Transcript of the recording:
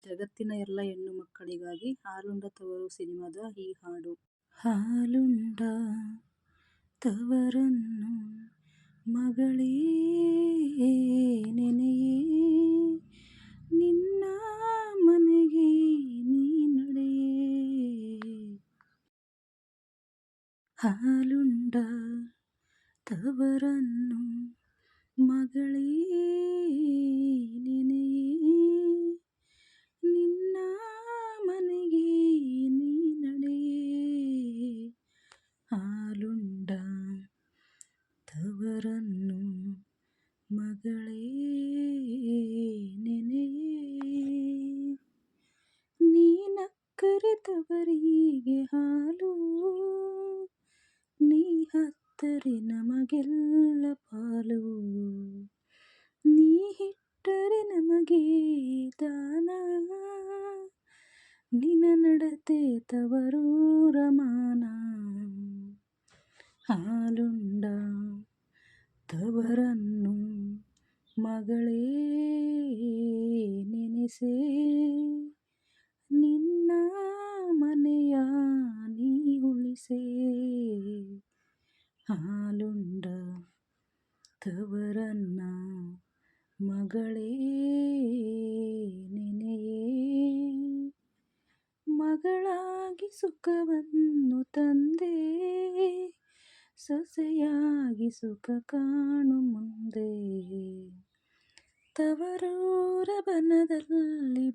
ಜಗತ್ತಿನ ಎಲ್ಲ ಹೆಣ್ಣು ಮಕ್ಕಳಿಗಾಗಿ ಹಾಲುಂಡ ತವರು ಸಿನಿಮಾದ ಈ ಹಾಡು. ಹಾಲುಂಡ ತವರನ್ನು ಮಗಳೇ ನೆನೆಯೇ, ನಿನ್ನ ಮನೆಗೆ ನೀ ನಡೆಯೇ. ಹಾಲುಂಡ ತವರನ್ನು ಮಗಳೇ ನೆನೆಯೇ, ನಿನ್ನ ಮನೆಗೆ ನೀ ನಡೆಯೇ. ಹಾಲುಂಡ ತವರನ್ನು ಮಗಳೇ ನೆನೆಯೇ, ನೀನಕ್ಕರೆ ತವರಿಗೆ ಹಾಲು, ನೀ ಹತ್ತರೆ ನಮಗೆಲ್ಲ ಪಾಲು. ನೀ ಇಟ್ಟರೆ ನಮಗೆ ದಾನ, ನಿನ್ನ ನಡತೆ ತವರೂರ ಮಾನ. ಹಾಲುಂಡ ತವರನ್ನು ಮಗಳೇ ನೆನೆಸೇ, ನಿನ್ನ ಮನೆಯ ನೀ ಉಳಿಸೇ. ಹಾಲುಂಡ ತವರನ್ನ ಮಗಳೇ ನೆನೆಯೇ, ಮಗಳಾಗಿ ಸುಖವನ್ನು ತಂದೆ, ಸೊಸೆಯಾಗಿ ಸುಖ ಕಾಣು ಮುಂದೆ. ತವರೂರ ಬನದಲ್ಲಿ